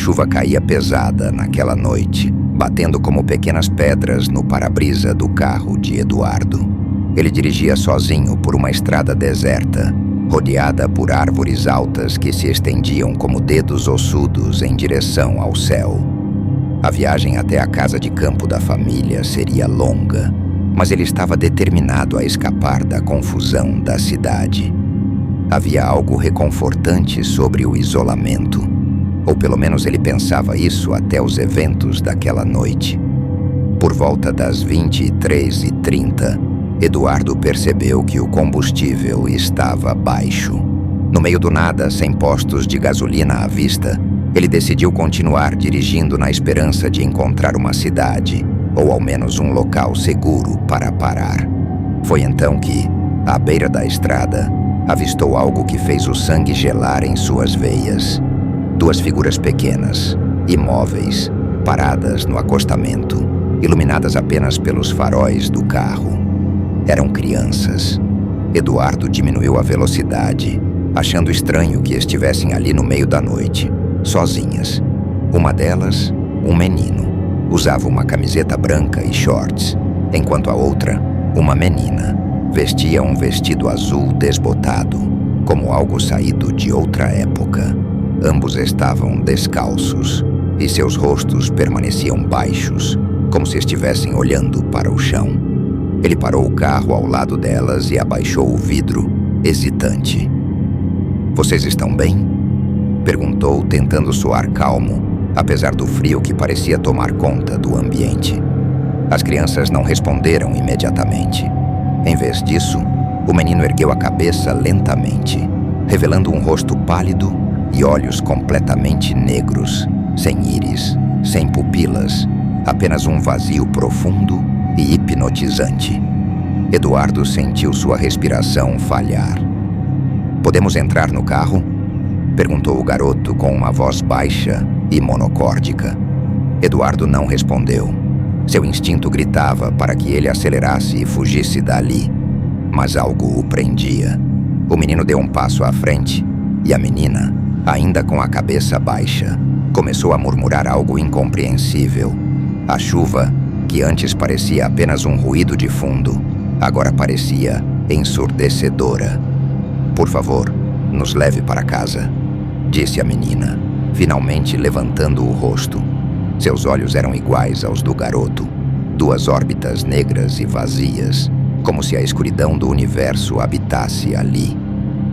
chuva caía pesada naquela noite, batendo como pequenas pedras no para-brisa do carro de Eduardo. Ele dirigia sozinho por uma estrada deserta, rodeada por árvores altas que se estendiam como dedos ossudos em direção ao céu. A viagem até a casa de campo da família seria longa, mas ele estava determinado a escapar da confusão da cidade. Havia algo reconfortante sobre o isolamento, ou pelo menos ele pensava isso até os eventos daquela noite. Por volta das 23h30, Eduardo percebeu que o combustível estava baixo. No meio do nada, sem postos de gasolina à vista, ele decidiu continuar dirigindo na esperança de encontrar uma cidade, ou ao menos um local seguro para parar. Foi então que, à beira da estrada, avistou algo que fez o sangue gelar em suas veias. Duas figuras pequenas, imóveis, paradas no acostamento, iluminadas apenas pelos faróis do carro. Eram crianças. Eduardo diminuiu a velocidade, achando estranho que estivessem ali no meio da noite, sozinhas. Uma delas, um menino, usava uma camiseta branca e shorts, enquanto a outra, uma menina, vestia um vestido azul desbotado, como algo saído de outra época. Ambos estavam descalços, e seus rostos permaneciam baixos, como se estivessem olhando para o chão. Ele parou o carro ao lado delas e abaixou o vidro, hesitante. "Vocês estão bem?" perguntou, tentando soar calmo, apesar do frio que parecia tomar conta do ambiente. As crianças não responderam imediatamente. Em vez disso, o menino ergueu a cabeça lentamente, revelando um rosto pálido e olhos completamente negros, sem íris, sem pupilas, apenas um vazio profundo e hipnotizante. Eduardo sentiu sua respiração falhar. "Podemos entrar no carro?" perguntou o garoto com uma voz baixa e monocórdica. Eduardo não respondeu. Seu instinto gritava para que ele acelerasse e fugisse dali, mas algo o prendia. O menino deu um passo à frente e a menina, ainda com a cabeça baixa, começou a murmurar algo incompreensível. A chuva, que antes parecia apenas um ruído de fundo, agora parecia ensurdecedora. "Por favor, nos leve para casa", disse a menina, finalmente levantando o rosto. Seus olhos eram iguais aos do garoto, duas órbitas negras e vazias, como se a escuridão do universo habitasse ali.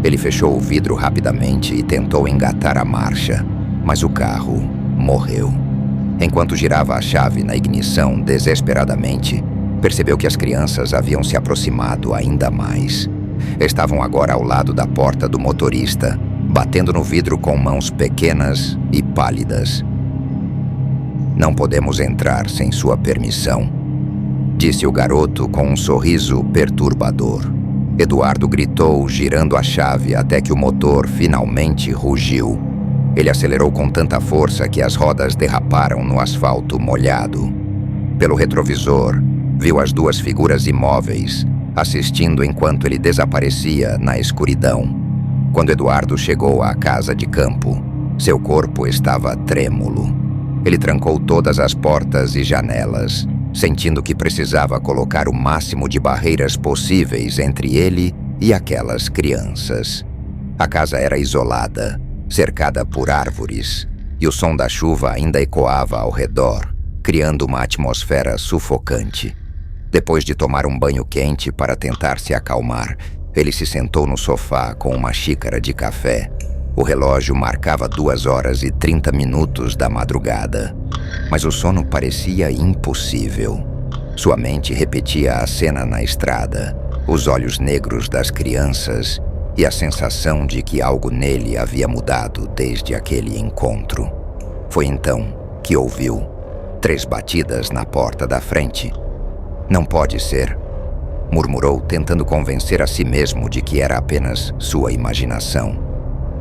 Ele fechou o vidro rapidamente e tentou engatar a marcha, mas o carro morreu. Enquanto girava a chave na ignição desesperadamente, percebeu que as crianças haviam se aproximado ainda mais. Estavam agora ao lado da porta do motorista, batendo no vidro com mãos pequenas e pálidas. "Não podemos entrar sem sua permissão", disse o garoto com um sorriso perturbador. Eduardo gritou, girando a chave até que o motor finalmente rugiu. Ele acelerou com tanta força que as rodas derraparam no asfalto molhado. Pelo retrovisor, viu as duas figuras imóveis, assistindo enquanto ele desaparecia na escuridão. Quando Eduardo chegou à casa de campo, seu corpo estava trêmulo. Ele trancou todas as portas e janelas, sentindo que precisava colocar o máximo de barreiras possíveis entre ele e aquelas crianças. A casa era isolada, cercada por árvores, e o som da chuva ainda ecoava ao redor, criando uma atmosfera sufocante. Depois de tomar um banho quente para tentar se acalmar, ele se sentou no sofá com uma xícara de café. O relógio marcava 2h30 da madrugada, mas o sono parecia impossível. Sua mente repetia a cena na estrada, os olhos negros das crianças e a sensação de que algo nele havia mudado desde aquele encontro. Foi então que ouviu 3 batidas na porta da frente. "Não pode ser", murmurou, tentando convencer a si mesmo de que era apenas sua imaginação.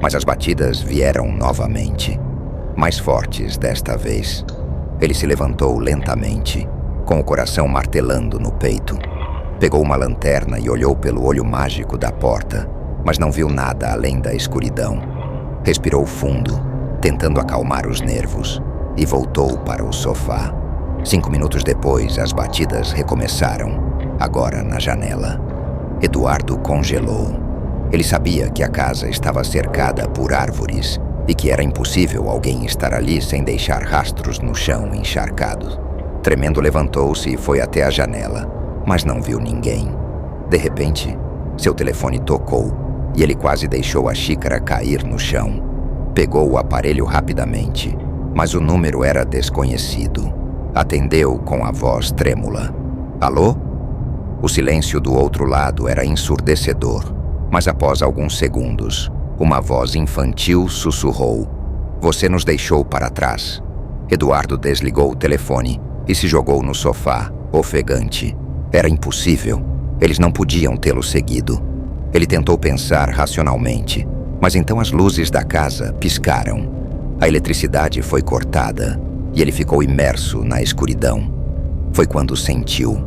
Mas as batidas vieram novamente, mais fortes desta vez. Ele se levantou lentamente, com o coração martelando no peito. Pegou uma lanterna e olhou pelo olho mágico da porta, mas não viu nada além da escuridão. Respirou fundo tentando acalmar os nervos, e voltou para o sofá. 5 minutos depois, as batidas recomeçaram, agora na janela. Eduardo congelou. Ele sabia que a casa estava cercada por árvores e que era impossível alguém estar ali sem deixar rastros no chão encharcado. Tremendo, levantou-se e foi até a janela, mas não viu ninguém. De repente, seu telefone tocou e ele quase deixou a xícara cair no chão. Pegou o aparelho rapidamente, mas o número era desconhecido. Atendeu com a voz trêmula. Alô? O silêncio do outro lado era ensurdecedor, mas após alguns segundos, uma voz infantil sussurrou: "Você nos deixou para trás." Eduardo desligou o telefone e se jogou no sofá, ofegante. Era impossível. Eles não podiam tê-lo seguido. Ele tentou pensar racionalmente, mas então as luzes da casa piscaram. A eletricidade foi cortada e ele ficou imerso na escuridão. Foi quando sentiu: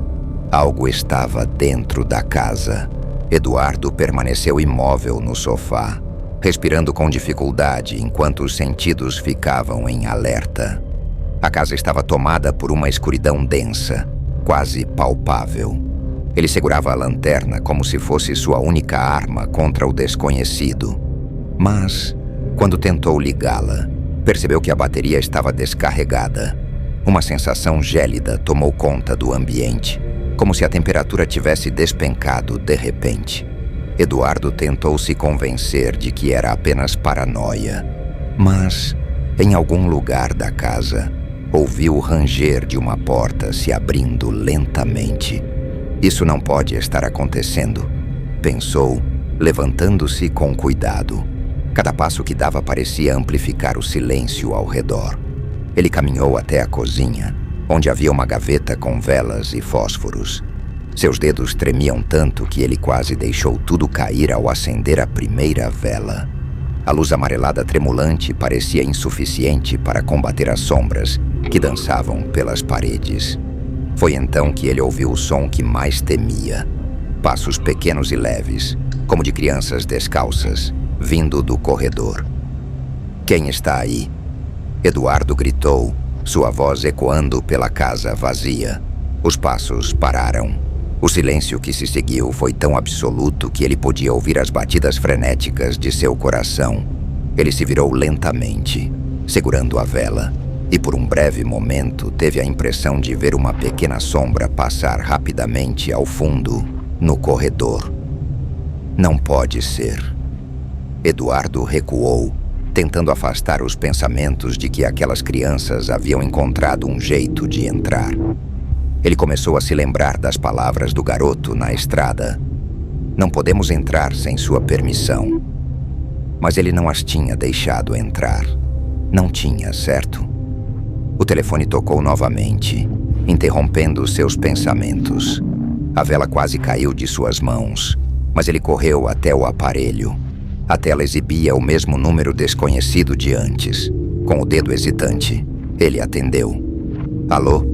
algo estava dentro da casa. Eduardo permaneceu imóvel no sofá, respirando com dificuldade enquanto os sentidos ficavam em alerta. A casa estava tomada por uma escuridão densa, quase palpável. Ele segurava a lanterna como se fosse sua única arma contra o desconhecido. Mas, quando tentou ligá-la, percebeu que a bateria estava descarregada. Uma sensação gélida tomou conta do ambiente, como se a temperatura tivesse despencado de repente. Eduardo tentou se convencer de que era apenas paranoia, mas, em algum lugar da casa, ouviu o ranger de uma porta se abrindo lentamente. Isso não pode estar acontecendo, pensou, levantando-se com cuidado. Cada passo que dava parecia amplificar o silêncio ao redor. Ele caminhou até a cozinha, onde havia uma gaveta com velas e fósforos. Seus dedos tremiam tanto que ele quase deixou tudo cair ao acender a primeira vela. A luz amarelada tremulante parecia insuficiente para combater as sombras que dançavam pelas paredes. Foi então que ele ouviu o som que mais temia. Passos pequenos e leves, como de crianças descalças, vindo do corredor. "Quem está aí?" Eduardo gritou, sua voz ecoando pela casa vazia. Os passos pararam. O silêncio que se seguiu foi tão absoluto que ele podia ouvir as batidas frenéticas de seu coração. Ele se virou lentamente, segurando a vela, e por um breve momento teve a impressão de ver uma pequena sombra passar rapidamente ao fundo, no corredor. Não pode ser. Eduardo recuou, tentando afastar os pensamentos de que aquelas crianças haviam encontrado um jeito de entrar. Ele começou a se lembrar das palavras do garoto na estrada. Não podemos entrar sem sua permissão. Mas ele não as tinha deixado entrar. Não tinha, certo? O telefone tocou novamente, interrompendo seus pensamentos. A vela quase caiu de suas mãos, mas ele correu até o aparelho. A tela exibia o mesmo número desconhecido de antes. Com o dedo hesitante, ele atendeu. "Alô?"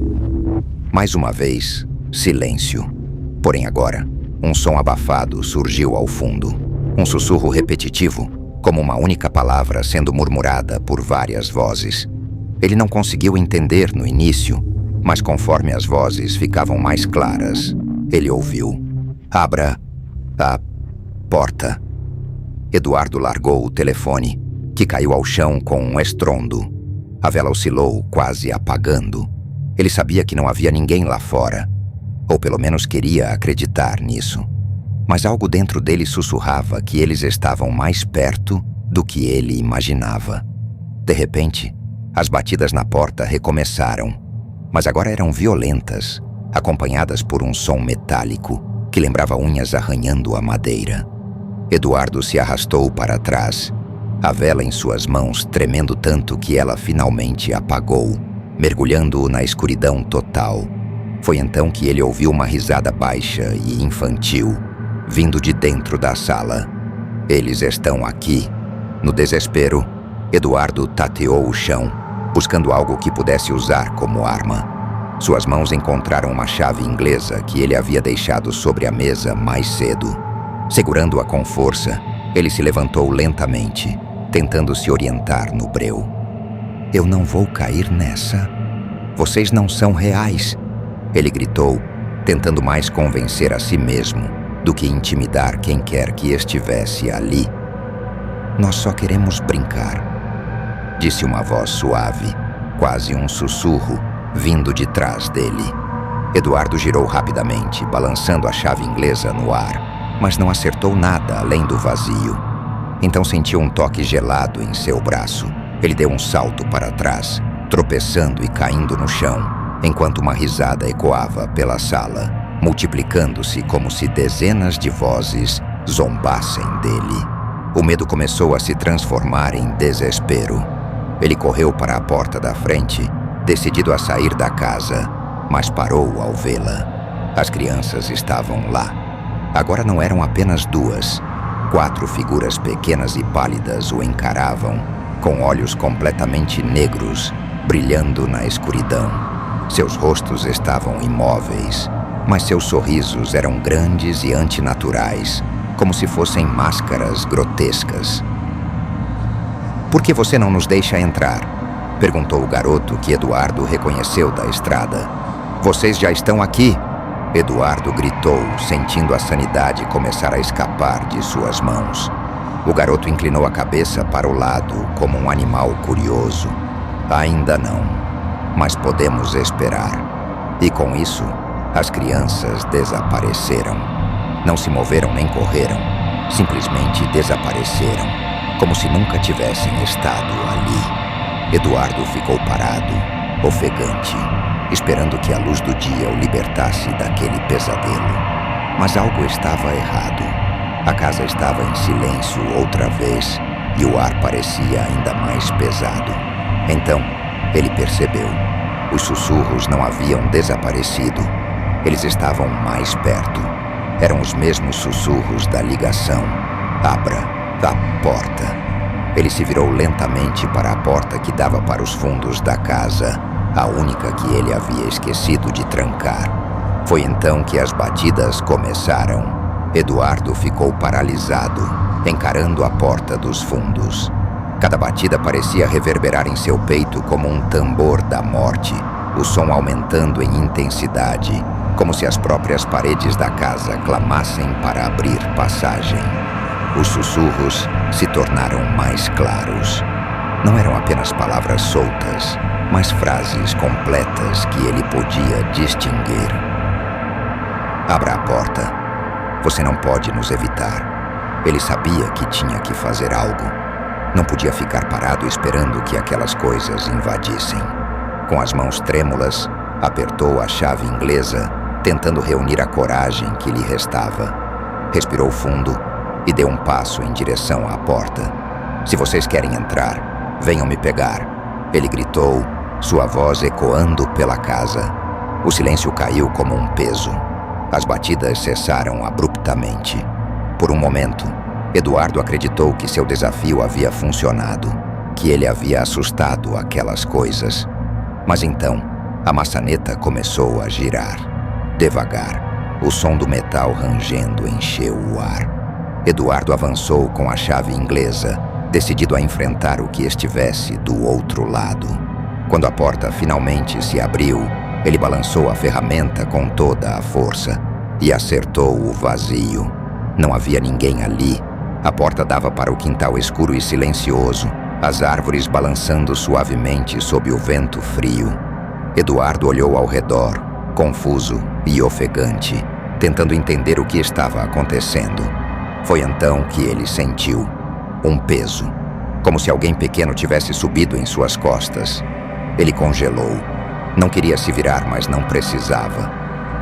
Mais uma vez, silêncio. Porém agora, um som abafado surgiu ao fundo. Um sussurro repetitivo, como uma única palavra sendo murmurada por várias vozes. Ele não conseguiu entender no início, mas conforme as vozes ficavam mais claras, ele ouviu: "Abra a porta." Eduardo largou o telefone, que caiu ao chão com um estrondo. A vela oscilou, quase apagando. Ele sabia que não havia ninguém lá fora, ou pelo menos queria acreditar nisso. Mas algo dentro dele sussurrava que eles estavam mais perto do que ele imaginava. De repente, as batidas na porta recomeçaram, mas agora eram violentas, acompanhadas por um som metálico que lembrava unhas arranhando a madeira. Eduardo se arrastou para trás, a vela em suas mãos tremendo tanto que ela finalmente apagou, mergulhando-o na escuridão total. Foi então que ele ouviu uma risada baixa e infantil, vindo de dentro da sala. "Eles estão aqui." No desespero, Eduardo tateou o chão, buscando algo que pudesse usar como arma. Suas mãos encontraram uma chave inglesa que ele havia deixado sobre a mesa mais cedo. Segurando-a com força, ele se levantou lentamente, tentando se orientar no breu. Eu não vou cair nessa. Vocês não são reais, ele gritou, tentando mais convencer a si mesmo do que intimidar quem quer que estivesse ali. Nós só queremos brincar, disse uma voz suave, quase um sussurro, vindo de trás dele. Eduardo girou rapidamente, balançando a chave inglesa no ar, mas não acertou nada além do vazio. Então sentiu um toque gelado em seu braço. Ele deu um salto para trás, tropeçando e caindo no chão, enquanto uma risada ecoava pela sala, multiplicando-se como se dezenas de vozes zombassem dele. O medo começou a se transformar em desespero. Ele correu para a porta da frente, decidido a sair da casa, mas parou ao vê-la. As crianças estavam lá. Agora não eram apenas duas. 4 figuras pequenas e pálidas o encaravam, com olhos completamente negros, brilhando na escuridão. Seus rostos estavam imóveis, mas seus sorrisos eram grandes e antinaturais, como se fossem máscaras grotescas. "Por que você não nos deixa entrar?" perguntou o garoto que Eduardo reconheceu da estrada. "Vocês já estão aqui!" Eduardo gritou, sentindo a sanidade começar a escapar de suas mãos. O garoto inclinou a cabeça para o lado, como um animal curioso. "Ainda não, mas podemos esperar." E com isso, as crianças desapareceram. Não se moveram nem correram, simplesmente desapareceram, como se nunca tivessem estado ali. Eduardo ficou parado, ofegante, esperando que a luz do dia o libertasse daquele pesadelo. Mas algo estava errado. A casa estava em silêncio outra vez e o ar parecia ainda mais pesado. Então, ele percebeu. Os sussurros não haviam desaparecido. Eles estavam mais perto. Eram os mesmos sussurros da ligação. "Abra a porta." Ele se virou lentamente para a porta que dava para os fundos da casa, a única que ele havia esquecido de trancar. Foi então que as batidas começaram. Eduardo ficou paralisado, encarando a porta dos fundos. Cada batida parecia reverberar em seu peito como um tambor da morte, o som aumentando em intensidade, como se as próprias paredes da casa clamassem para abrir passagem. Os sussurros se tornaram mais claros. Não eram apenas palavras soltas, mas frases completas que ele podia distinguir. "Abra a porta. Você não pode nos evitar." Ele sabia que tinha que fazer algo. Não podia ficar parado esperando que aquelas coisas invadissem. Com as mãos trêmulas, apertou a chave inglesa, tentando reunir a coragem que lhe restava. Respirou fundo e deu um passo em direção à porta. "Se vocês querem entrar, venham me pegar," ele gritou, sua voz ecoando pela casa. O silêncio caiu como um peso. As batidas cessaram abruptamente. Por um momento, Eduardo acreditou que seu desafio havia funcionado, que ele havia assustado aquelas coisas. Mas então, a maçaneta começou a girar. Devagar, o som do metal rangendo encheu o ar. Eduardo avançou com a chave inglesa, decidido a enfrentar o que estivesse do outro lado. Quando a porta finalmente se abriu, ele balançou a ferramenta com toda a força e acertou o vazio. Não havia ninguém ali. A porta dava para o quintal escuro e silencioso, as árvores balançando suavemente sob o vento frio. Eduardo olhou ao redor, confuso e ofegante, tentando entender o que estava acontecendo. Foi então que ele sentiu um peso, como se alguém pequeno tivesse subido em suas costas. Ele congelou. Não queria se virar, mas não precisava.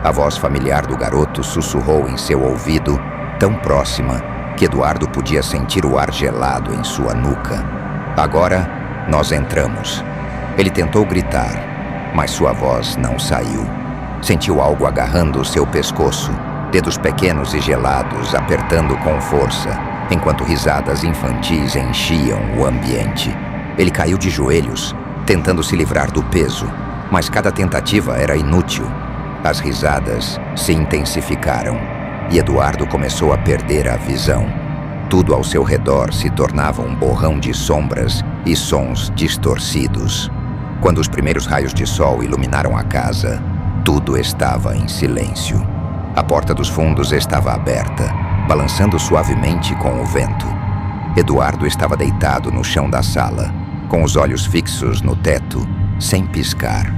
A voz familiar do garoto sussurrou em seu ouvido, tão próxima que Eduardo podia sentir o ar gelado em sua nuca. "Agora, nós entramos." Ele tentou gritar, mas sua voz não saiu. Sentiu algo agarrando seu pescoço, dedos pequenos e gelados apertando com força, enquanto risadas infantis enchiam o ambiente. Ele caiu de joelhos, tentando se livrar do peso, mas cada tentativa era inútil. As risadas se intensificaram e Eduardo começou a perder a visão. Tudo ao seu redor se tornava um borrão de sombras e sons distorcidos. Quando os primeiros raios de sol iluminaram a casa, tudo estava em silêncio. A porta dos fundos estava aberta, balançando suavemente com o vento. Eduardo estava deitado no chão da sala, com os olhos fixos no teto, sem piscar.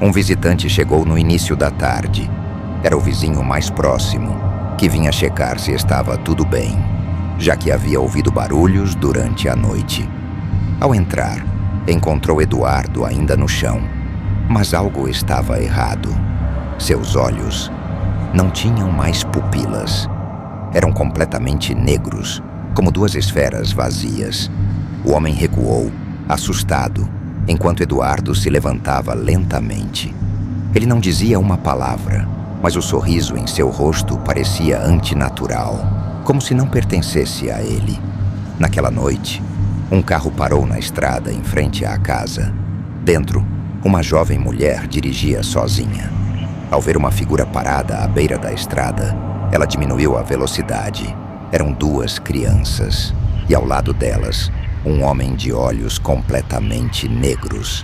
Um visitante chegou no início da tarde. Era o vizinho mais próximo, que vinha checar se estava tudo bem, já que havia ouvido barulhos durante a noite. Ao entrar, encontrou Eduardo ainda no chão, mas algo estava errado. Seus olhos não tinham mais pupilas. Eram completamente negros, como duas esferas vazias. O homem recuou, assustado, enquanto Eduardo se levantava lentamente. Ele não dizia uma palavra, mas o sorriso em seu rosto parecia antinatural, como se não pertencesse a ele. Naquela noite, um carro parou na estrada em frente à casa. Dentro, uma jovem mulher dirigia sozinha. Ao ver uma figura parada à beira da estrada, ela diminuiu a velocidade. Eram duas crianças, e ao lado delas, um homem de olhos completamente negros.